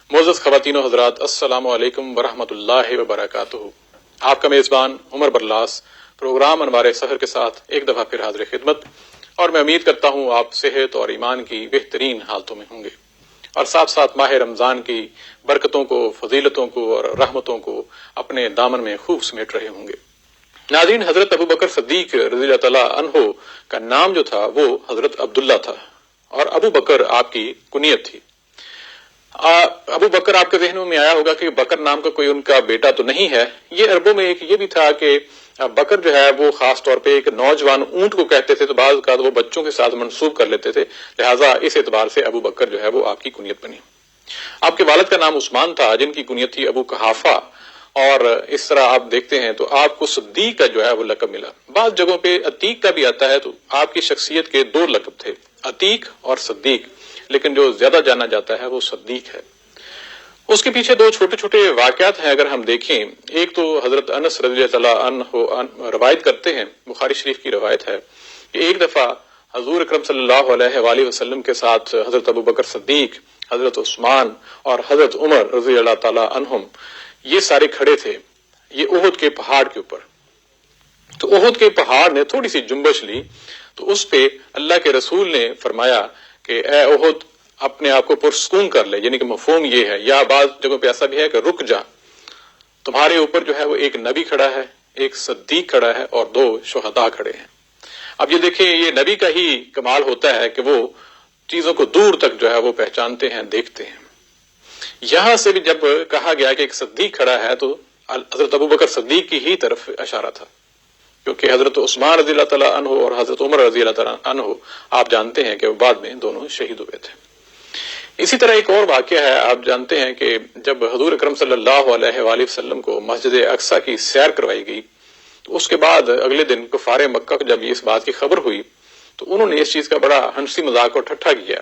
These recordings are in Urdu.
معزز خواتین و حضرات، السلام علیکم ورحمۃ اللہ وبرکاتہ۔ آپ کا میزبان عمر برلاس پروگرام انوار سحر کے ساتھ ایک دفعہ پھر حاضر خدمت، اور میں امید کرتا ہوں آپ صحت اور ایمان کی بہترین حالتوں میں ہوں گے، اور ساتھ ساتھ ماہ رمضان کی برکتوں کو، فضیلتوں کو اور رحمتوں کو اپنے دامن میں خوب سمیٹ رہے ہوں گے۔ ناظرین، حضرت ابو بکر صدیق رضی اللہ تعالیٰ عنہ کا نام جو تھا وہ حضرت عبداللہ تھا، اور ابو بکر آپ کی کنیت تھی۔ ابو بکر آپ کے ذہنوں میں آیا ہوگا کہ بکر نام کا کوئی ان کا بیٹا تو نہیں ہے۔ یہ عربوں میں ایک یہ بھی تھا کہ بکر جو ہے وہ خاص طور پہ ایک نوجوان اونٹ کو کہتے تھے، تو بعض اوقات وہ بچوں کے ساتھ منسوب کر لیتے تھے، لہٰذا اس اعتبار سے ابو بکر جو ہے وہ آپ کی کنیت بنی۔ آپ کے والد کا نام عثمان تھا، جن کی کنیت تھی ابو قحافہ، اور اس طرح آپ دیکھتے ہیں تو آپ کو صدیق کا جو ہے وہ لقب ملا۔ بعض جگہوں پہ عتیق کا بھی آتا ہے، تو آپ کی شخصیت کے دو لقب تھے، عتیق اور صدیق، لیکن جو زیادہ جانا جاتا ہے وہ صدیق ہے۔ اس کے پیچھے دو چھوٹے چھوٹے واقعات ہیں اگر ہم دیکھیں۔ ایک تو حضرت انس رضی اللہ عنہ روایت کرتے ہیں، بخاری شریف کی روایت ہے کہ ایک دفعہ حضور اکرم صلی اللہ علیہ وآلہ وسلم کے ساتھ حضرت ابو بکر صدیق، حضرت عثمان اور حضرت عمر رضی اللہ تعالی عنہم یہ سارے کھڑے تھے، یہ احد کے پہاڑ کے اوپر۔ تو احد کے پہاڑ نے تھوڑی سی جنبش لی، تو اس پہ اللہ کے رسول نے فرمایا کہ اے احد، اپنے آپ کو پرسکون کر لے، یعنی کہ مفہوم یہ ہے، یا بعض جگہوں پہ ایسا بھی ہے کہ رک جا، تمہارے اوپر جو ہے وہ ایک نبی کھڑا ہے، ایک صدیق کھڑا ہے، اور دو شہداء کھڑے ہیں۔ اب یہ دیکھیں، یہ نبی کا ہی کمال ہوتا ہے کہ وہ چیزوں کو دور تک جو ہے وہ پہچانتے ہیں، دیکھتے ہیں۔ یہاں سے بھی جب کہا گیا کہ ایک صدیق کھڑا ہے، تو حضرت ابو بکر صدیق کی ہی طرف اشارہ تھا، کیونکہ حضرت عثمان رضی اللہ تعالیٰ عنہ اور حضرت عمر رضی اللہ تعالیٰ عنہ آپ جانتے ہیں کہ وہ بعد میں دونوں شہید ہوئے تھے۔ اسی طرح ایک اور واقعہ ہے، آپ جانتے ہیں کہ جب حضور اکرم صلی اللہ علیہ وآلہ وسلم کو مسجد اقصیٰ کی سیر کروائی گئی، تو اس کے بعد اگلے دن کفار مکہ کو جب اس بات کی خبر ہوئی، تو انہوں نے اس چیز کا بڑا ہنسی مذاق اور ٹھٹھا کیا۔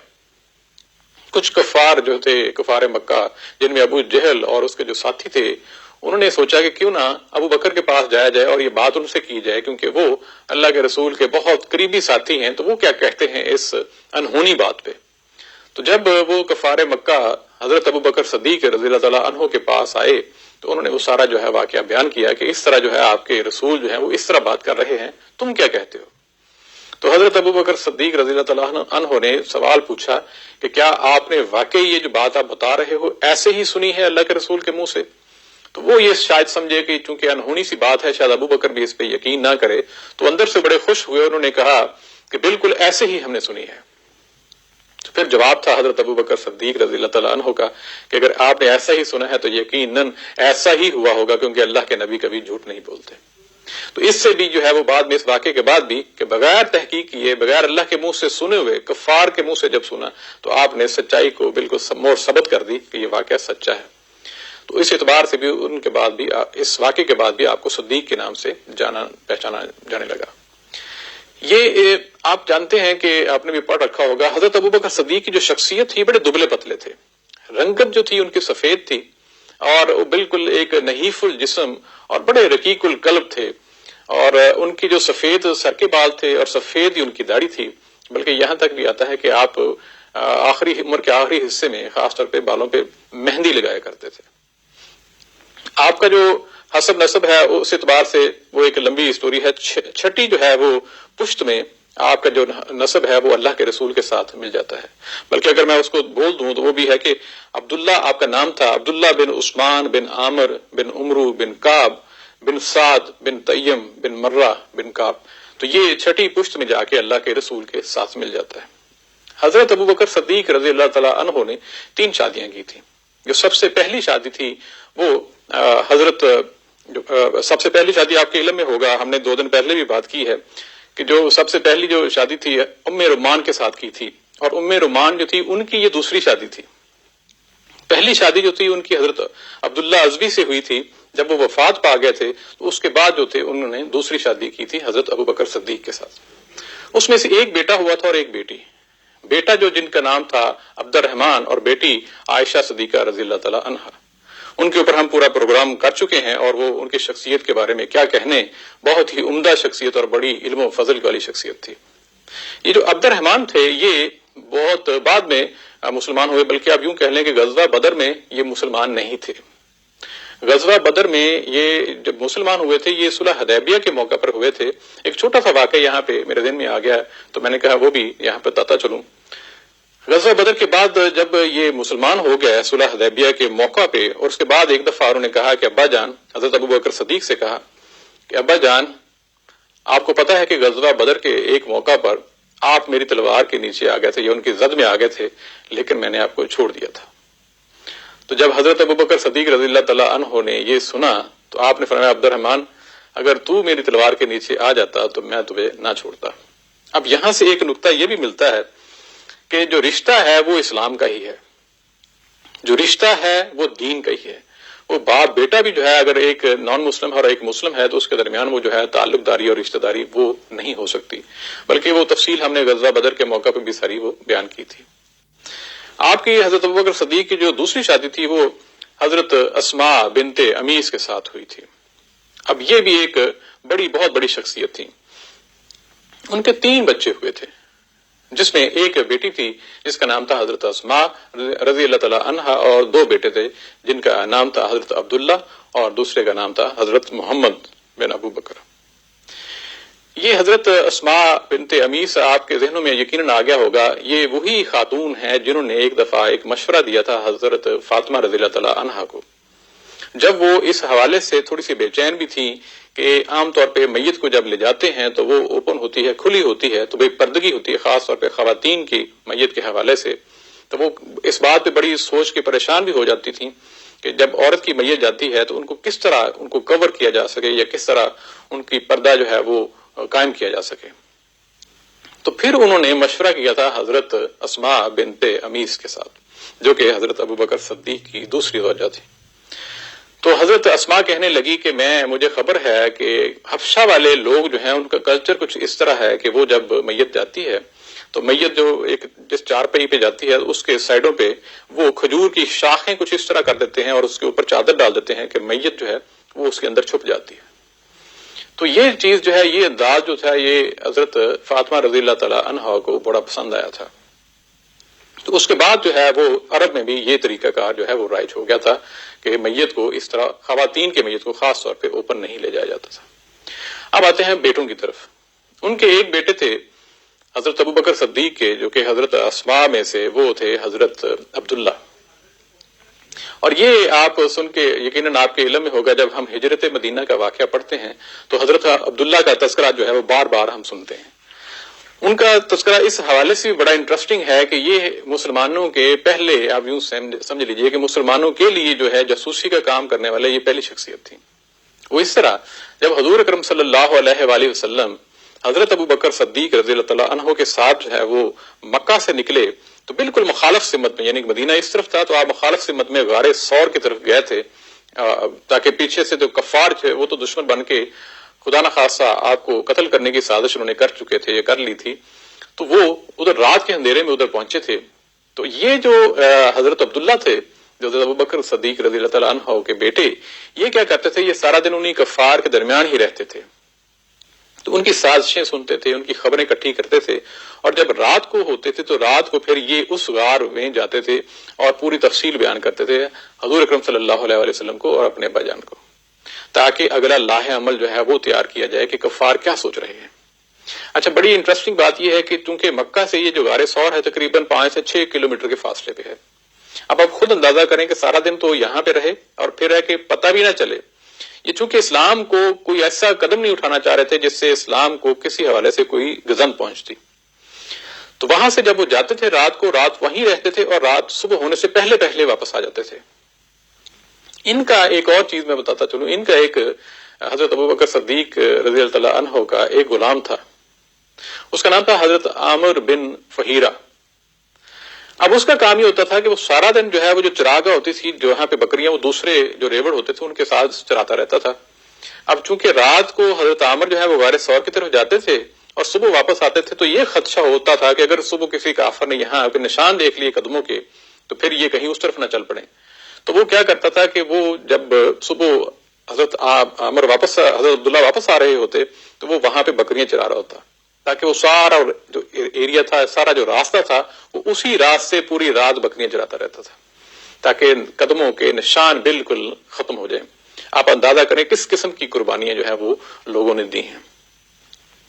کچھ کفار جو تھے، کفار مکہ، جن میں ابو جہل اور اس کے جو ساتھی تھے، انہوں نے سوچا کہ کیوں نہ ابو بکر کے پاس جایا جائے اور یہ بات ان سے کی جائے، کیونکہ وہ اللہ کے رسول کے بہت قریبی ساتھی ہیں، تو وہ کیا کہتے ہیں اس انہونی بات پہ۔ تو جب وہ کفار مکہ حضرت ابو بکر صدیق رضی اللہ تعالیٰ عنہ کے پاس آئے، تو انہوں نے وہ سارا جو ہے واقعہ بیان کیا کہ اس طرح جو ہے آپ کے رسول جو ہے وہ اس طرح بات کر رہے ہیں، تم کیا کہتے ہو؟ تو حضرت ابو بکر صدیق رضی اللہ تعالیٰ عنہ نے سوال پوچھا کہ کیا آپ نے واقعی یہ جو بات آپ بتا رہے ہو ایسے ہی سنی ہے اللہ کے رسول کے منہ سے؟ تو وہ یہ شاید سمجھے کہ چونکہ انہونی سی بات ہے، شاید ابو بکر بھی اس پہ یقین نہ کرے، تو اندر سے بڑے خوش ہوئے، انہوں نے کہا کہ بالکل ایسے ہی ہم نے سنی ہے۔ تو پھر جواب تھا حضرت ابو بکر صدیق رضی اللہ تعالیٰ عنہ کا کہ اگر آپ نے ایسا ہی سنا ہے تو یقیناً ایسا ہی ہوا ہوگا، کیونکہ اللہ کے نبی کبھی جھوٹ نہیں بولتے۔ تو اس سے بھی جو ہے وہ بعد میں اس واقعے کے بعد بھی کہ بغیر تحقیق کیے، بغیر اللہ کے منہ سے سنے ہوئے، کفار کے منہ سے جب سنا، تو آپ نے سچائی کو بالکل مور ثبت کر دی کہ یہ واقعہ سچا ہے۔ تو اس اعتبار سے بھی ان کے بعد بھی، اس واقعے کے بعد بھی آپ کو صدیق کے نام سے جانا پہچانا جانے لگا۔ یہ آپ جانتے ہیں کہ آپ نے بھی پڑھ رکھا ہوگا، حضرت ابو بکر صدیق کی جو شخصیت تھی بڑے دبلے پتلے تھے، رنگت جو تھی ان کی سفید تھی، اور وہ بالکل ایک نحیف الجسم اور بڑے رقیق القلب تھے، اور ان کی جو سفید سر کے بال تھے اور سفید ہی ان کی داڑھی تھی، بلکہ یہاں تک بھی آتا ہے کہ آپ آخری عمر کے آخری حصے میں خاص طور پہ بالوں پہ مہندی لگایا کرتے تھے۔ آپ کا جو حسب نسب ہے اس اعتبار سے وہ ایک لمبی اسٹوری ہے، چھٹی جو ہے وہ پشت میں آپ کا جو نسب ہے وہ اللہ کے رسول کے ساتھ مل جاتا ہے۔ بلکہ اگر میں اس کو بول دوں تو وہ بھی ہے کہ عبداللہ آپ کا نام تھا، عبداللہ بن عثمان بن عامر بن عمرو بن کعب بن سعد بن تیم بن مرہ بن کعب، تو یہ چھٹی پشت میں جا کے اللہ کے رسول کے ساتھ مل جاتا ہے۔ حضرت ابو بکر صدیق رضی اللہ تعالیٰ عنہ نے 3 شادیاں کی تھیں۔ جو سب سے پہلی شادی تھی وہ سب سے پہلی شادی آپ کے علم میں ہوگا، ہم نے 2 دن پہلے بھی بات کی ہے کہ جو سب سے پہلی جو شادی تھی ام رومان کے ساتھ کی تھی، اور ام رومان جو تھی ان کی یہ دوسری شادی تھی۔ پہلی شادی جو تھی ان کی حضرت عبداللہ ازوی سے ہوئی تھی، جب وہ وفات پا گئے تھے تو اس کے بعد جو تھے انہوں نے دوسری شادی کی تھی حضرت ابو بکر صدیق کے ساتھ۔ اس میں سے ایک بیٹا ہوا تھا اور ایک بیٹی۔ بیٹا جو جن کا نام تھا عبد الرحمن، اور بیٹی عائشہ صدیقہ رضی اللہ تعالی عنہا۔ ان کے اوپر ہم پورا پروگرام کر چکے ہیں، اور وہ ان کی شخصیت کے بارے میں کیا کہنے، بہت ہی عمدہ شخصیت اور بڑی علم و فضل والی شخصیت تھی۔ یہ جو عبد الرحمن تھے یہ بہت بعد میں مسلمان ہوئے، بلکہ آپ یوں کہہ لیں کہ غزوہ بدر میں یہ مسلمان نہیں تھے۔ غزوہ بدر میں یہ جب مسلمان ہوئے تھے یہ صلح حدیبیہ کے موقع پر ہوئے تھے۔ ایک چھوٹا سا واقعہ یہاں پہ میرے ذہن میں آ گیا تو میں نے کہا وہ بھی یہاں پہ بتاتا چلوں۔ غزوہ بدر کے بعد جب یہ مسلمان ہو گیا صلح حدیبیہ کے موقع پہ، اور اس کے بعد ایک دفعہ انہوں نے کہا کہ ابا جان، حضرت ابوبکر صدیق سے کہا کہ ابا جان، آپ کو پتا ہے کہ غزوہ بدر کے ایک موقع پر آپ میری تلوار کے نیچے آ گئے تھے یا ان کی زد میں آ گئے تھے، لیکن میں نے آپ کو چھوڑ دیا تھا۔ تو جب حضرت ابوبکر صدیق رضی اللہ تعالیٰ عنہ نے یہ سنا تو آپ نے فرمایا عبد الرحمن، اگر تو میری تلوار کے نیچے آ جاتا تو میں تمہیں نہ چھوڑتا۔ اب یہاں سے ایک نقطہ یہ بھی ملتا ہے کہ جو رشتہ ہے وہ اسلام کا ہی ہے، جو رشتہ ہے وہ دین کا ہی ہے۔ وہ باپ بیٹا بھی جو ہے اگر ایک نان مسلم اور ایک مسلم ہے تو اس کے درمیان وہ جو ہے تعلق داری اور رشتہ داری وہ نہیں ہو سکتی، بلکہ وہ تفصیل ہم نے غزوہ بدر کے موقع پہ بھی ساری وہ بیان کی تھی۔ آپ کی حضرت ابوبکر صدیق کی جو دوسری شادی تھی وہ حضرت اسماء بنت امیس کے ساتھ ہوئی تھی۔ اب یہ بھی ایک بہت بڑی شخصیت تھی۔ ان کے 3 بچے ہوئے تھے، جس میں ایک بیٹی تھی جس کا نام تھا حضرت اسماء رضی اللہ تعالی عنہا، اور 2 بیٹے تھے جن کا نام تھا حضرت عبداللہ اور دوسرے کا نام تھا حضرت محمد بن ابو بکر۔ یہ حضرت اسماء بنت امیس آپ کے ذہنوں میں یقیناً آ گیا ہوگا، یہ وہی خاتون ہیں جنہوں نے ایک دفعہ ایک مشورہ دیا تھا حضرت فاطمہ رضی اللہ تعالی عنہا کو، جب وہ اس حوالے سے تھوڑی سی بے چین بھی تھی کہ عام طور پہ میت کو جب لے جاتے ہیں تو وہ اوپن ہوتی ہے، کھلی ہوتی ہے، تو بے پردگی ہوتی ہے خاص طور پہ خواتین کی میت کے حوالے سے، تو وہ اس بات پہ بڑی سوچ کے پریشان بھی ہو جاتی تھیں کہ جب عورت کی میت جاتی ہے تو ان کو کس طرح ان کو کور کیا جا سکے یا کس طرح ان کی پردہ جو ہے وہ قائم کیا جا سکے۔ تو پھر انہوں نے مشورہ کیا تھا حضرت اسماء بنت امیس کے ساتھ، جو کہ حضرت ابوبکر صدیق کی دوسری زوجہ تھی۔ تو حضرت اسماء کہنے لگی کہ مجھے خبر ہے کہ حبشہ والے لوگ جو ہیں ان کا کلچر کچھ اس طرح ہے کہ وہ جب میت جاتی ہے تو میت جو ایک جس چارپائی پہ جاتی ہے اس کے سائڈوں پہ وہ کھجور کی شاخیں کچھ اس طرح کر دیتے ہیں اور اس کے اوپر چادر ڈال دیتے ہیں کہ میت جو ہے وہ اس کے اندر چھپ جاتی ہے۔ تو یہ چیز جو ہے، یہ انداز جو تھا، یہ حضرت فاطمہ رضی اللہ تعالی عنہا کو بڑا پسند آیا تھا۔ تو اس کے بعد جو ہے وہ عرب میں بھی یہ طریقہ کار جو ہے وہ رائج ہو گیا تھا کہ میت کو اس طرح خواتین کے میت کو خاص طور پہ اوپن نہیں لے جایا جاتا تھا۔ اب آتے ہیں بیٹوں کی طرف۔ ان کے ایک بیٹے تھے حضرت ابوبکر صدیق کے، جو کہ حضرت اسماء میں سے وہ تھے حضرت عبداللہ۔ اور یہ آپ سن کے یقیناً آپ کے علم میں ہوگا، جب ہم ہجرت مدینہ کا واقعہ پڑھتے ہیں تو حضرت عبداللہ کا تذکرہ جو ہے وہ بار بار ہم سنتے ہیں۔ ان کا تذکرہ اس حوالے سے بھی بڑا انٹرسٹنگ ہے کہ یہ مسلمانوں کے پہلے، آپ یوں سمجھ لیجئے کہ مسلمانوں کے لیے جو ہے جاسوسی کا کام کرنے والے یہ پہلی شخصیت تھی۔ وہ اس طرح جب حضور اکرم صلی اللہ علیہ وآلہ وسلم حضرت ابوبکر صدیق رضی اللہ تعالیٰ عنہ کے ساتھ جو ہے وہ مکہ سے نکلے تو بالکل مخالف سمت میں، یعنی مدینہ اس طرف تھا تو آپ مخالف سمت میں غار ثور کی طرف گئے تھے، تاکہ پیچھے سے جو کفار تھے وہ تو دشمن بن کے خدا نخواستہ آپ کو قتل کرنے کی سازش انہوں نے کر چکے تھے یا کر لی تھی، تو وہ ادھر رات کے اندھیرے میں ادھر پہنچے تھے۔ تو یہ جو حضرت عبداللہ تھے جو حضرت ابوبکر صدیق رضی اللہ تعالیٰ عنہ کے بیٹے، یہ کیا کرتے تھے، یہ سارا دن انہی کفار کے درمیان ہی رہتے تھے، تو ان کی سازشیں سنتے تھے، ان کی خبریں اکٹھی کرتے تھے، اور جب رات کو ہوتے تھے تو رات کو پھر یہ اس غار میں جاتے تھے اور پوری تفصیل بیان کرتے تھے حضور اکرم صلی اللہ علیہ وسلم کو اور اپنے ابا جان کو، تاکہ اگلا لاہ عمل جو ہے وہ تیار کیا جائے کہ کفار کیا سوچ رہے ہیں۔ اچھا، بڑی انٹرسٹنگ بات یہ ہے کہ چونکہ مکہ سے یہ جو غار ثور ہے تقریباً 5 سے 6 کلومیٹر کے فاصلے پہ ہے۔ اب آپ خود اندازہ کریں کہ سارا دن تو یہاں پہ رہے اور پھر ہے کہ پتہ بھی نہ چلے۔ یہ چونکہ اسلام کو کوئی ایسا قدم نہیں اٹھانا چاہ رہے تھے جس سے اسلام کو کسی حوالے سے کوئی گزند پہنچتی، تو وہاں سے جب وہ جاتے تھے رات کو، رات وہیں رہتے تھے اور رات صبح ہونے سے پہلے پہلے واپس آ جاتے تھے۔ ان کا ایک اور چیز میں بتاتا چلوں، ان کا ایک حضرت ابوبکر صدیق رضی اللہ تعالیٰ عنہ کا ایک غلام تھا، اس کا نام تھا حضرت عامر بن فہیرہ۔ اب اس کا کام یہ ہوتا تھا کہ وہ سارا دن جو ہے وہ جو چراگاہ ہوتی تھی جو یہاں پہ بکریاں، وہ دوسرے جو ریوڑ ہوتے تھے ان کے ساتھ چراتا رہتا تھا۔ اب چونکہ رات کو حضرت عامر جو ہے وہ غار ثور کی طرف جاتے تھے اور صبح واپس آتے تھے، تو یہ خدشہ ہوتا تھا کہ اگر صبح کسی کافر نے یہاں کے نشان دیکھ لیے قدموں کے تو پھر یہ کہیں اس طرف نہ چل پڑے۔ تو وہ کیا کرتا تھا کہ وہ جب صبح حضرت عامر حضرت عبداللہ واپس آ رہے ہوتے تو وہ وہاں پہ بکریاں چرا رہا ہوتا، تاکہ وہ سارا جو ایریا تھا، سارا جو راستہ تھا، وہ اسی راستے پوری رات بکریاں چراتا رہتا تھا تاکہ قدموں کے نشان بالکل ختم ہو جائیں۔ آپ اندازہ کریں کس قسم کی قربانیاں جو ہے وہ لوگوں نے دی ہیں۔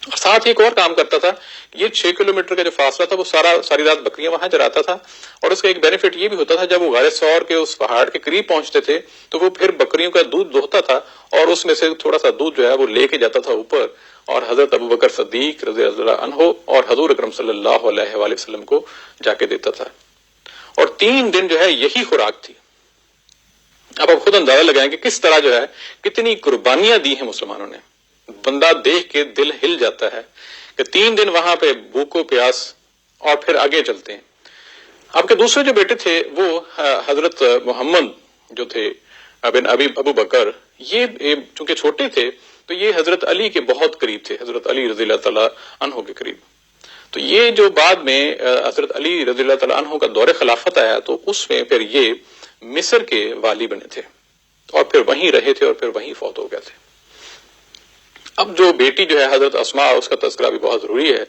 اور ساتھ ہی ایک اور کام کرتا تھا، یہ 6 کلومیٹر کا جو فاصلہ تھا وہ ساری رات بکریاں وہاں چراتا تھا، اور اس کا ایک بینیفٹ یہ بھی ہوتا تھا، جب وہ غار ثور کے اس پہاڑ کے قریب پہنچتے تھے تو وہ پھر بکریوں کا دودھ دوہتا تھا اور اس میں سے تھوڑا سا دودھ جو ہے وہ لے کے جاتا تھا اوپر، اور حضرت ابوبکر صدیق رضی اللہ عنہ اور حضور اکرم صلی اللہ علیہ وآلہ وسلم کو جا کے دیتا تھا، اور 3 دن جو ہے یہی خوراک تھی۔ اب آپ خود اندازہ لگائیں کہ کس طرح جو ہے کتنی قربانیاں دی ہیں مسلمانوں نے۔ بندہ دیکھ کے دل ہل جاتا ہے کہ 3 دن وہاں پہ بھوکو پیاس، اور پھر آگے چلتے ہیں۔ آپ کے دوسرے جو بیٹے تھے وہ حضرت محمد جو تھے بن ابو بکر، یہ چونکہ چھوٹے تھے تو یہ حضرت علی کے بہت قریب تھے، حضرت علی رضی اللہ تعالیٰ عنہ کے قریب۔ تو یہ جو بعد میں حضرت علی رضی اللہ تعالیٰ عنہ کا دور خلافت آیا تو اس میں پھر یہ مصر کے والی بنے تھے، اور پھر وہیں رہے تھے اور پھر وہیں فوت ہو گئے تھے۔ اب جو بیٹی جو ہے حضرت اسماء، اس کا تذکرہ بھی بہت ضروری ہے۔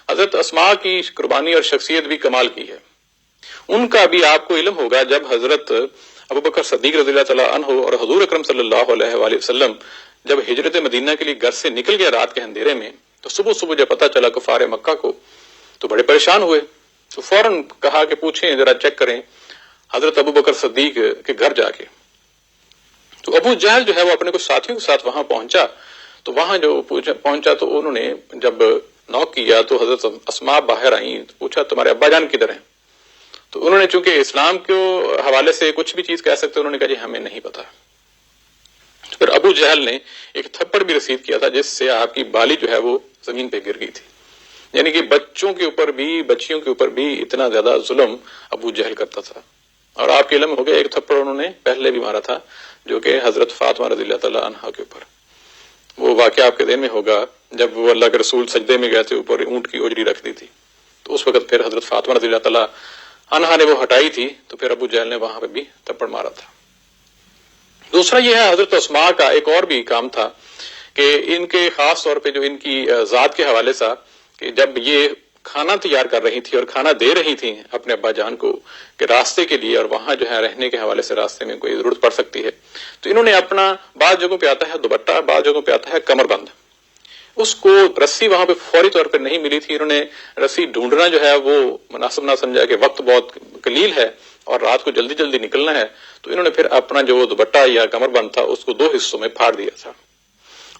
حضرت اسماء کی قربانی اور شخصیت بھی کمال کی ہے۔ ان کا بھی آپ کو علم ہوگا، جب حضرت ابوبکر صدیق رضی اللہ تعالیٰ عنہ اور حضور اکرم صلی اللہ علیہ وآلہ وسلم جب ہجرت مدینہ کے لیے گھر سے نکل گیا رات کے اندھیرے میں، تو صبح جب پتہ چلا کفار مکہ کو تو بڑے پریشان ہوئے، تو فوراً کہا کہ پوچھیں، ذرا چیک کریں حضرت ابوبکر صدیق کے گھر جا کے۔ تو ابو جہل جو ہے وہ اپنے کچھ ساتھیوں کے ساتھ وہاں پہنچا، تو وہاں جو پہنچا تو انہوں نے جب نوک کیا تو حضرت اسماء باہر آئیں، پوچھا تمہارے ابا جان کدھر ہیں؟ تو انہوں نے چونکہ اسلام کے حوالے سے کچھ بھی چیز کہہ سکتے، انہوں نے کہا جی ہمیں نہیں پتا۔ پھر ابو جہل نے ایک تھپڑ بھی رسید کیا تھا جس سے آپ کی بالی جو ہے وہ زمین پہ گر گئی تھی، یعنی کہ بچوں کے اوپر بھی، بچیوں کے اوپر بھی اتنا زیادہ ظلم ابو جہل کرتا تھا۔ اور آپ کے علم ہو گیا ایک تھپڑ انہوں نے پہلے بھی مارا تھا، جو کہ حضرت فاطمہ رضی اللہ تعالیٰ عنہا کے اوپر۔ وہ واقعہ آپ کے ذہن میں ہوگا جب وہ اللہ کے رسول سجدے میں گئے تھے، اوپر اونٹ کی اوجری رکھ دی تھی، تو اس وقت پھر حضرت فاطمہ رضی اللہ تعالیٰ عنہا نے وہ ہٹائی تھی، تو پھر ابو جہل نے وہاں پہ بھی تھپڑ مارا تھا۔ دوسرا یہ ہے حضرت اسماء کا ایک اور بھی کام تھا کہ ان کے خاص طور پہ جو ان کی ذات کے حوالے سے، کہ جب یہ کھانا تیار کر رہی تھی اور کھانا دے رہی تھی اپنے ابا جان کو کہ راستے کے لیے، اور وہاں جو ہے رہنے کے حوالے سے راستے میں کوئی ضرورت پڑ سکتی ہے، تو انہوں نے اپنا بعض جگہوں پہ آتا ہے دوپٹہ، بعض جگہوں پہ آتا ہے کمر بند، اس کو رسی وہاں پہ فوری طور پہ نہیں ملی تھی، انہوں نے رسی ڈھونڈنا جو ہے وہ مناسب نہ سمجھا کہ وقت بہت قلیل ہے اور رات کو جلدی جلدی نکلنا ہے، تو انہوں نے پھر اپنا جو دوپٹہ یا کمر بند تھا اس کو 2 حصوں میں پھاڑ دیا تھا،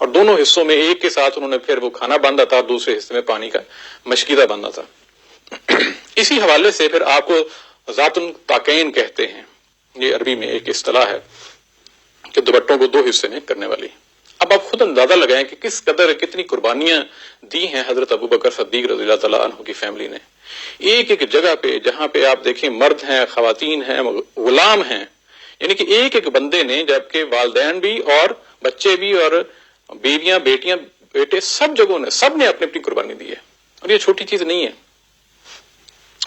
اور دونوں حصوں میں ایک کے ساتھ انہوں نے پھر وہ کھانا باندھا تھا، اور دوسرے حصے میں پانی کا مشکیدہ باندھا تھا۔ اسی حوالے سے پھر آپ کو ذات الطاقین کہتے ہیں، یہ عربی میں ایک اصطلاح ہے کہ دوپٹوں کو 2 حصے میں کرنے والی۔ اب آپ خود اندازہ لگائیں کہ کس قدر کتنی قربانیاں دی ہیں حضرت ابوبکر صدیق رضی اللہ تعالیٰ عنہ کی فیملی نے، ایک ایک جگہ پہ جہاں پہ آپ دیکھیں مرد ہیں، خواتین ہیں، غلام ہیں، یعنی کہ ایک ایک بندے نے، جبکہ والدین بھی اور بچے بھی اور بیویاں، بیٹیاں، بیٹے، سب جگہوں نے، سب نے اپنی اپنی قربانی دی ہے، اور یہ چھوٹی چیز نہیں ہے۔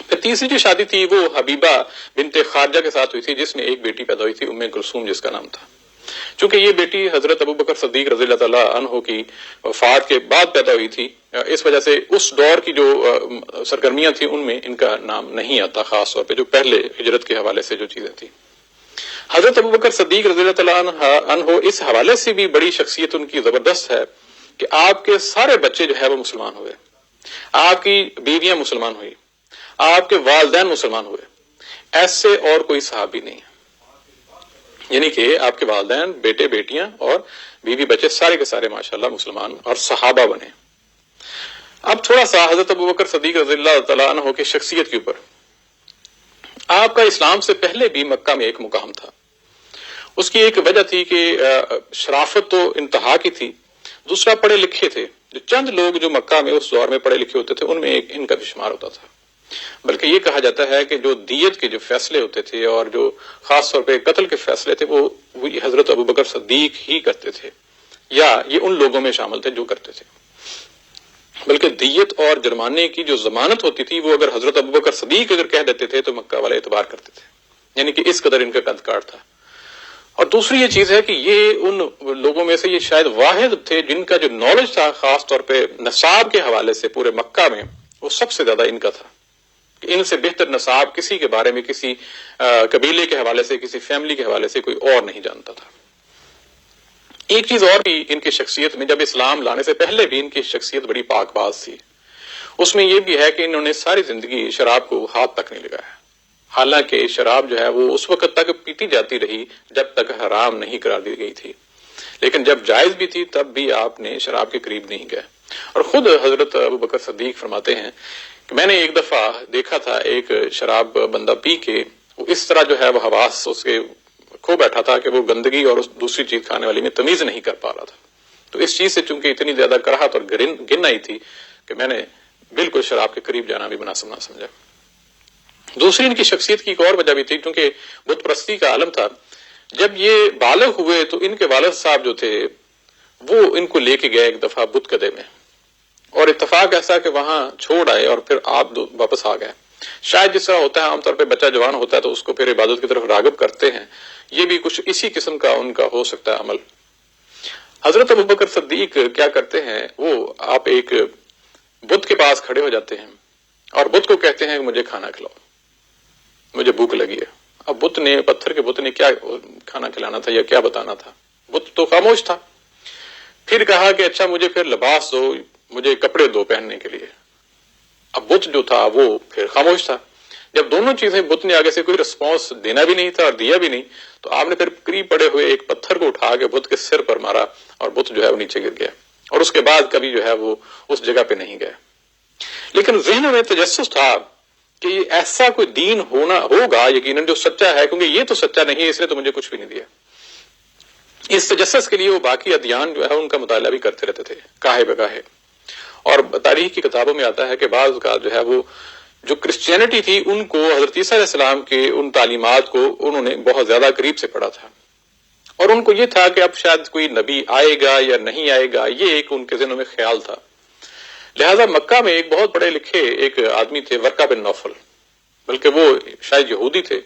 پھر تیسری جو شادی تھی وہ حبیبہ بنت خارجہ کے ساتھ ہوئی تھی، جس میں ایک بیٹی پیدا ہوئی تھی، ام کلثوم جس کا نام تھا۔ چونکہ یہ بیٹی حضرت ابوبکر صدیق رضی اللہ تعالیٰ عنہ کی وفات کے بعد پیدا ہوئی تھی، اس وجہ سے اس دور کی جو سرگرمیاں تھیں ان میں ان کا نام نہیں آتا، خاص طور پہ جو پہلے ہجرت کے حوالے سے جو چیزیں تھیں۔ حضرت ابوبکر صدیق رضی اللہ تعالیٰ عنہ اس حوالے سے بھی بڑی شخصیت ان کی زبردست ہے کہ آپ کے سارے بچے جو ہے وہ مسلمان ہوئے، آپ کی بیویاں مسلمان ہوئی، آپ کے والدین مسلمان ہوئے، ایسے اور کوئی صحابی نہیں ہے، یعنی کہ آپ کے والدین، بیٹے، بیٹیاں اور بیوی بچے سارے کے سارے ماشاءاللہ مسلمان اور صحابہ بنے۔ اب تھوڑا سا حضرت ابوبکر صدیق رضی اللہ تعالیٰ عنہ کی شخصیت کے اوپر۔ آپ کا اسلام سے پہلے بھی مکہ میں ایک مقام تھا، اس کی ایک وجہ تھی کہ شرافت تو انتہا کی تھی، دوسرا پڑھے لکھے تھے، جو چند لوگ جو مکہ میں اس دور میں پڑھے لکھے ہوتے تھے ان میں ایک ان کا بھی شمار ہوتا تھا۔ بلکہ یہ کہا جاتا ہے کہ جو دیت کے جو فیصلے ہوتے تھے اور جو خاص طور پہ قتل کے فیصلے تھے وہ حضرت ابوبکر صدیق ہی کرتے تھے، یا یہ ان لوگوں میں شامل تھے جو کرتے تھے۔ بلکہ دیت اور جرمانے کی جو ضمانت ہوتی تھی وہ اگر حضرت ابوبکر صدیق اگر کہہ دیتے تھے تو مکہ والے اعتبار کرتے تھے، یعنی کہ اس قدر ان کا قد کاٹ تھا۔ اور دوسری یہ چیز ہے کہ یہ ان لوگوں میں سے یہ شاید واحد تھے جن کا جو نالج تھا خاص طور پہ نصاب کے حوالے سے پورے مکہ میں وہ سب سے زیادہ ان کا تھا. ان سے بہتر نصاب کسی کے بارے میں کسی قبیلے کے حوالے سے کسی فیملی کے حوالے سے کوئی اور نہیں جانتا تھا. ایک چیز اور بھی ان کی شخصیت میں، جب اسلام لانے سے پہلے بھی ان کی شخصیت بڑی پاک باز تھی. اس میں یہ بھی ہے کہ انہوں نے ساری زندگی شراب کو ہاتھ تک نہیں لگایا. حالانکہ شراب جو ہے وہ اس وقت تک پیتی جاتی رہی جب تک حرام نہیں قرار دی گئی تھی، لیکن جب جائز بھی تھی تب بھی آپ نے شراب کے قریب نہیں گئے. اور خود حضرت ابوبکر صدیق فرماتے ہیں کہ میں نے ایک دفعہ دیکھا تھا ایک شراب بندہ پی کے وہ اس طرح جو ہے وہ حواس اس کے کھو بیٹھا تھا کہ وہ گندگی اور اس دوسری چیز کھانے والی میں تمیز نہیں کر پا رہا تھا. تو اس چیز سے چونکہ اتنی زیادہ کراہت اور گن آئی تھی کہ میں نے بالکل شراب کے قریب جانا بھی مناسب نہ سمجھا. دوسری ان کی شخصیت کی ایک اور وجہ بھی تھی، کیونکہ بت پرستی کا عالم تھا. جب یہ بالغ ہوئے تو ان کے والد صاحب جو تھے وہ ان کو لے کے گئے ایک دفعہ بت کدے میں، اور اتفاق ایسا کہ وہاں چھوڑ آئے اور پھر آپ واپس آ گئے. شاید جس طرح ہوتا ہے عام طور پہ بچہ جوان ہوتا ہے تو اس کو پھر عبادت کی طرف راغب کرتے ہیں، یہ بھی کچھ اسی قسم کا ان کا ہو سکتا ہے عمل. حضرت ابوبکر صدیق کیا کرتے ہیں، وہ آپ ایک بت کے پاس کھڑے ہو جاتے ہیں اور بت کو کہتے ہیں کہ مجھے کھانا کھلاؤ، مجھے بھوک لگی ہے. اب بت نے، پتھر کے بت نے کیا کھانا کھلانا تھا یا کیا بتانا تھا؟ بت تو خاموش تھا. پھر کہا کہ اچھا مجھے پھر لباس دو، مجھے کپڑے دو پہننے کے لیے. اب بت جو تھا وہ پھر خاموش تھا. جب دونوں چیزیں بت نے آگے سے کوئی رسپانس دینا بھی نہیں تھا اور دیا بھی نہیں، تو آپ نے پھر قریب پڑے ہوئے ایک پتھر کو اٹھا کے بت کے سر پر مارا اور بت جو ہے وہ نیچے گر گیا، اور اس کے بعد کبھی جو ہے وہ اس جگہ پہ نہیں گئے. لیکن ذہن میں تجسس تھا کہ یہ ایسا کوئی دین ہوگا یقیناً جو سچا ہے، کیونکہ یہ تو سچا نہیں ہے، اس نے تو مجھے کچھ بھی نہیں دیا. اس تجسس کے لیے وہ باقی ادیان جو ہے ان کا مطالعہ بھی کرتے رہتے تھے کاہے بگاہے. اور تاریخ کی کتابوں میں آتا ہے کہ بعض کا جو ہے وہ جو کرسچینٹی تھی ان کو حضرت عیسیٰ علیہ السلام کے ان تعلیمات کو انہوں نے بہت زیادہ قریب سے پڑھا تھا، اور ان کو یہ تھا کہ اب شاید کوئی نبی آئے گا یا نہیں آئے گا، یہ ایک ان کے ذہنوں میں خیال تھا. لہذا مکہ میں ایک بہت بڑے لکھے ایک آدمی تھے ورقہ بن نوفل، بلکہ وہ شاید یہودی تھے.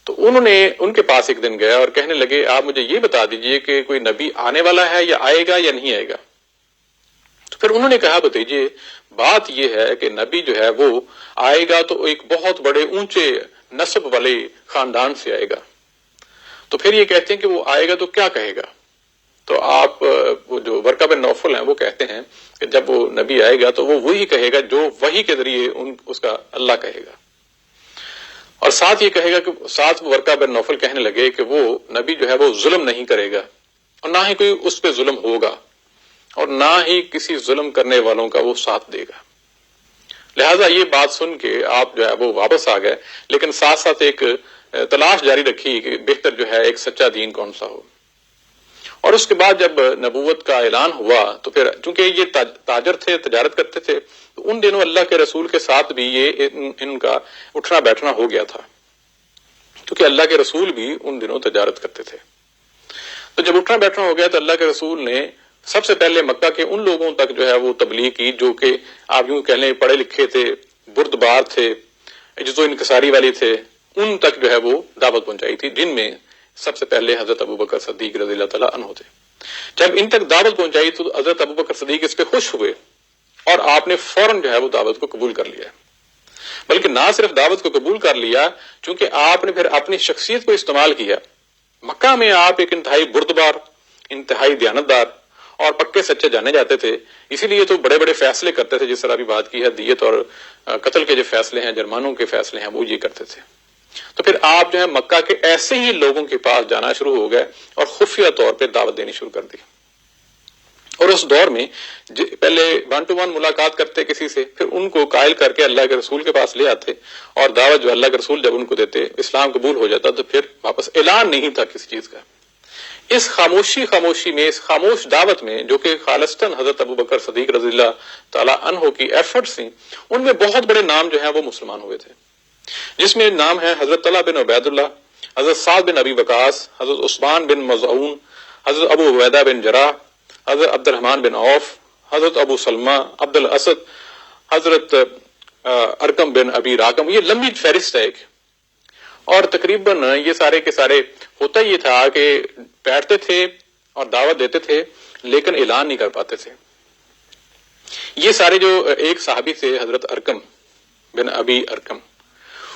تو انہوں نے ان کے پاس ایک دن گیا اور کہنے لگے آپ مجھے یہ بتا دیجئے کہ کوئی نبی آنے والا ہے یا آئے گا یا نہیں آئے گا. تو پھر انہوں نے کہا بتائیے بات یہ ہے کہ نبی جو ہے وہ آئے گا تو ایک بہت بڑے اونچے نسب والے خاندان سے آئے گا. تو پھر یہ کہتے ہیں کہ وہ آئے گا تو کیا کہے گا؟ تو آپ وہ جو ورقہ بن نوفل ہیں وہ کہتے ہیں کہ جب وہ نبی آئے گا تو وہ وہی کہے گا جو وحی کے ذریعے اس کا اللہ کہے گا. اور ساتھ یہ کہے گا کہ ساتھ ورقہ بن نوفل کہنے لگے کہ وہ نبی جو ہے وہ ظلم نہیں کرے گا اور نہ ہی کوئی اس پہ ظلم ہوگا اور نہ ہی کسی ظلم کرنے والوں کا وہ ساتھ دے گا. لہٰذا یہ بات سن کے آپ جو ہے وہ واپس آ گئے، لیکن ساتھ ساتھ ایک تلاش جاری رکھی کہ بہتر جو ہے ایک سچا دین کون سا ہو. اور اس کے بعد جب نبوت کا اعلان ہوا تو پھر چونکہ یہ تاجر تھے، تجارت کرتے تھے، تو ان دنوں اللہ کے رسول کے ساتھ بھی یہ ان کا اٹھنا بیٹھنا ہو گیا تھا، کیونکہ اللہ کے رسول بھی ان دنوں تجارت کرتے تھے. تو جب اٹھنا بیٹھنا ہو گیا تو اللہ کے رسول نے سب سے پہلے مکہ کے ان لوگوں تک جو ہے وہ تبلیغ کی جو کہ آپ یوں کہہ لیں پڑھے لکھے تھے، بردبار تھے، جزو انکساری والے تھے، ان تک جو ہے وہ دعوت پہنچائی تھی، جن میں سب سے پہلے حضرت ابوبکر صدیق رضی اللہ تعالیٰ عنہ تھے. جب ان تک دعوت پہنچائی تو حضرت ابوبکر صدیق اس پہ خوش ہوئے اور آپ نے فوراً جو ہے وہ دعوت کو قبول کر لیا. بلکہ نہ صرف دعوت کو قبول کر لیا، چونکہ آپ نے پھر اپنی شخصیت کو استعمال کیا. مکہ میں آپ ایک انتہائی بردبار، انتہائی دیانتدار اور پکے سچے جانے جاتے تھے، اسی لیے تو بڑے بڑے فیصلے کرتے تھے، جس طرح ابھی بات کی ہے دیت اور قتل کے جو فیصلے ہیں، جرمانوں کے فیصلے ہیں، وہ یہ کرتے تھے. تو پھر آپ جو ہے مکہ کے ایسے ہی لوگوں کے پاس جانا شروع ہو گئے اور خفیہ طور پہ دعوت دینی شروع کر دی. اور اس دور میں پہلے 1 to 1 ملاقات کرتے کسی سے، پھر ان کو قائل کر کے اللہ کے رسول کے پاس لے آتے، اور دعوت جو اللہ کے رسول جب ان کو دیتے، اسلام قبول ہو جاتا تو پھر واپس اعلان نہیں تھا کسی چیز کا. اس خاموشی میں، اس خاموش دعوت میں جو کہ خالصتاً حضرت ابوبکر صدیق رضی اللہ تعالیٰ عنہ کی ایفرٹس تھیں، ان میں بہت بڑے نام جو ہیں وہ مسلمان ہوئے تھے، جس میں نام ہے حضرت طلحہ بن عبید اللہ، حضرت سعد بن ابی وقاص، حضرت عثمان بن مظعون، حضرت ابو عبیدہ بن جراح، حضرت عبد الرحمن بن عوف، حضرت ابو سلمہ، عبد الاسد، حضرت ارقم بن ابی راقم. یہ لمبی فہرست ہے ایک. اور تقریباً یہ سارے کے سارے ہوتا یہ تھا کہ بیٹھتے تھے اور دعوت دیتے تھے لیکن اعلان نہیں کر پاتے تھے. یہ سارے جو ایک صحابی تھے حضرت ارکم بن ابی ارکم،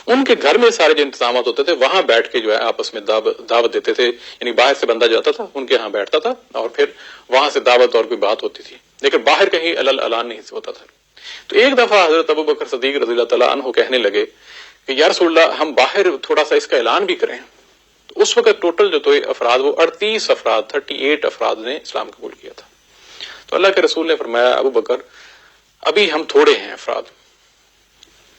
ان کے گھر میں سارے جو انتظامات ہوتے تھے وہاں بیٹھ کے جو ہے آپس میں دعوت دیتے تھے. یعنی باہر سے بندہ جاتا تھا ان کے ہاں بیٹھتا تھا اور پھر وہاں سے دعوت اور کوئی بات ہوتی تھی، لیکن باہر کہیں اعلان نہیں ہوتا تھا. تو ایک دفعہ حضرت ابو بکر صدیق رضی اللہ تعالیٰ عنہ کہنے لگے کہ یا رسول اللہ ہم باہر تھوڑا سا اس کا اعلان بھی کریں. تو اس وقت ٹوٹل جو تو افراد وہ 38 افراد 38 افراد نے اسلام قبول کیا تھا. تو اللہ کے رسول نے فرمایا ابو بکر ابھی ہم تھوڑے ہیں افراد،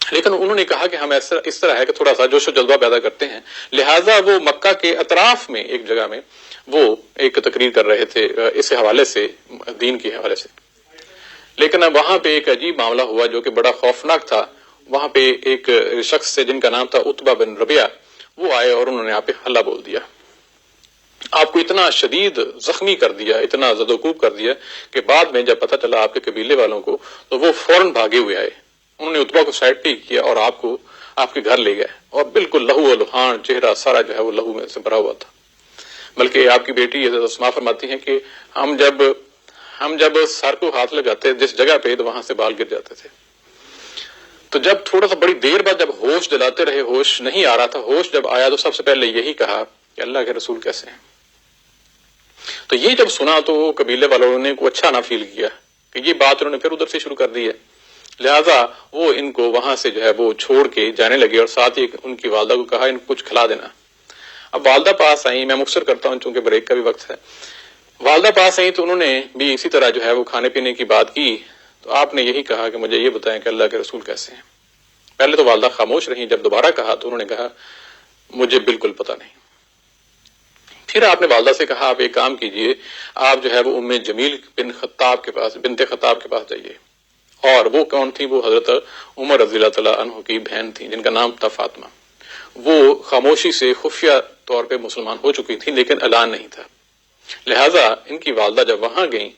لیکن انہوں نے کہا کہ ہم اس طرح ہے کہ تھوڑا سا جوش و جذبہ پیدا کرتے ہیں. لہٰذا وہ مکہ کے اطراف میں ایک جگہ میں وہ ایک تقریر کر رہے تھے اس حوالے سے، دین کے حوالے سے. لیکن اب وہاں پہ ایک عجیب معاملہ ہوا جو کہ بڑا خوفناک تھا. وہاں پہ ایک شخص سے جن کا نام تھا عتبہ بن ربیعہ، وہ آئے اور انہوں نے آپ پہ حملہ بول دیا. آپ کو اتنا شدید زخمی کر دیا، اتنا زدوکوب کر دیا کہ بعد میں جب پتہ چلا آپ کے قبیلے والوں کو تو وہ فوراً بھاگے ہوئے آئے. انہوں نے عتبہ کو سائڈ پہ کیا اور آپ کو آپ کے گھر لے گئے اور بالکل لہو و لہان، چہرہ سارا جو ہے وہ لہو میں سے بھرا ہوا تھا. بلکہ آپ کی بیٹی حضرت اسماء فرماتی ہیں کہ ہم جب سر کو ہاتھ لگاتے جس جگہ پہ تو وہاں سے بال گر جاتے تھے. تو جب تھوڑا سا بڑی دیر بعد جب ہوش دلاتے رہے، ہوش نہیں آ رہا تھا، ہوش جب آیا تو سب سے پہلے یہی کہا کہ اللہ کے رسول کیسے ہیں. تو یہ جب سنا تو قبیلے والوں نے کو اچھا نہ فیل کیا کہ یہ بات انہوں نے پھر ادھر سے شروع کر دی ہے. لہذا وہ ان کو وہاں سے جو ہے وہ چھوڑ کے جانے لگے اور ساتھ ہی ان کی والدہ کو کہا ان کو کچھ کھلا دینا. اب والدہ پاس آئیں، میں مختصر کرتا ہوں چونکہ بریک کا بھی وقت ہے. والدہ پاس آئیں تو انہوں نے بھی اسی طرح جو ہے وہ کھانے پینے کی بات کی. تو آپ نے یہی کہا کہ مجھے یہ بتائیں کہ اللہ کے رسول کیسے ہیں. پہلے تو والدہ خاموش رہیں، جب دوبارہ کہا تو انہوں نے کہا مجھے بالکل پتہ نہیں. پھر آپ نے والدہ سے کہا آپ ایک کام کیجئے، آپ جو ہے وہ ام جمیل بنت خطاب کے پاس جائیے. اور وہ کون تھی؟ وہ حضرت عمر رضی اللہ تعالیٰ عنہ کی بہن تھی جن کا نام تھا فاطمہ. وہ خاموشی سے خفیہ طور پہ مسلمان ہو چکی تھی لیکن اعلان نہیں تھا. لہٰذا ان کی والدہ جب وہاں گئیں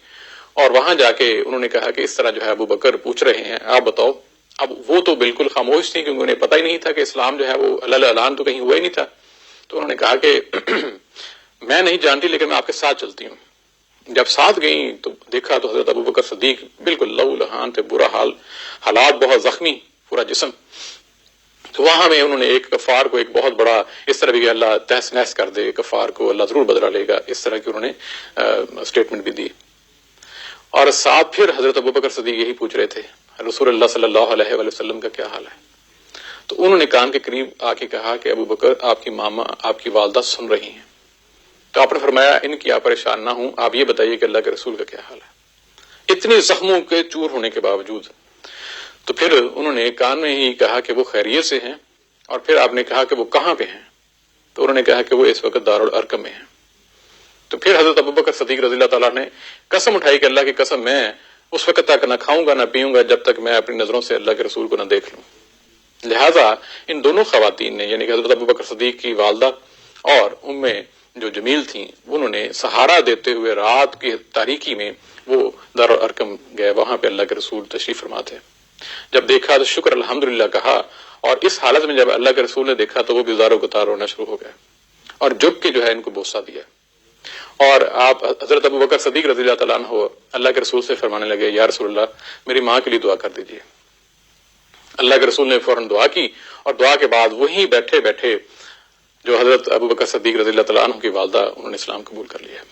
اور وہاں جا کے انہوں نے کہا کہ اس طرح جو ہے ابو بکر پوچھ رہے ہیں، آپ بتاؤ. اب وہ تو بالکل خاموش تھی کیونکہ انہیں پتہ ہی نہیں تھا کہ اسلام جو ہے وہ اعلان تو کہیں ہوا ہی نہیں تھا. تو انہوں نے کہا کہ میں نہیں جانتی لیکن میں آپ کے ساتھ چلتی ہوں. جب ساتھ گئیں تو دیکھا تو حضرت ابو بکر صدیق بالکل لہو لہان تھے، برا حالات بہت زخمی، پورا جسم. تو وہاں میں انہوں نے ایک کفار کو ایک بہت بڑا اس طرح بھی کہ اللہ تہس نہس کر دے، کفار کو اللہ ضرور بدلہ لے گا، اس طرح کی انہوں نے اسٹیٹمنٹ بھی دی. اور ساتھ پھر حضرت ابو بکر صدیق یہی پوچھ رہے تھے رسول اللہ صلی اللہ علیہ وآلہ وسلم کا کیا حال ہے. تو انہوں نے کان کے قریب آ کے کہا کہ ابو بکر آپ کی ماما آپ کی والدہ سن رہی ہیں. تو آپ نے فرمایا ان کی آپ پریشان نہ ہوں، آپ یہ بتائیے کہ اللہ کے رسول کا کیا حال ہے. اتنے زخموں کے چور ہونے کے باوجود تو پھر انہوں نے کان میں ہی کہا کہ وہ خیریت سے ہیں. اور پھر آپ نے کہا کہ وہ کہاں پہ ہیں؟ تو انہوں نے کہا کہ وہ اس وقت دارالارقم میں ہیں. تو پھر حضرت ابو بکر صدیق رضی اللہ تعالیٰ نے قسم اٹھائی کہ اللہ کی قسم میں اس وقت تک نہ کھاؤں گا نہ پیوں گا جب تک میں اپنی نظروں سے اللہ کے رسول کو نہ دیکھ لوں. لہذا ان دونوں خواتین نے یعنی کہ حضرت ابو بکر صدیق کی والدہ اور ام جو جمیل تھیں انہوں نے سہارا دیتے ہوئے رات کی تاریکی میں وہ دارالارقم گئے. وہاں پہ اللہ کے رسول تشریف فرما تھے. جب دیکھا تو شکر الحمدللہ کہا، اور اس حالت میں جب اللہ کے رسول نے دیکھا تو وہ بھی زارو گتار رونا شروع ہو گئے اور جھک کے جو ہے ان کو بوسہ دیا. اور آپ حضرت ابو بکر صدیق رضی اللہ تعالیٰ عنہ اللہ کے رسول سے فرمانے لگے یا رسول اللہ میری ماں کے لیے دعا کر دیجیے. اللہ کے رسول نے فوراً دعا کی اور دعا کے بعد وہیں بیٹھے بیٹھے جو حضرت ابو بکر صدیق رضی اللہ تعالیٰ عنہ کی والدہ انہوں نے اسلام قبول کر لیا.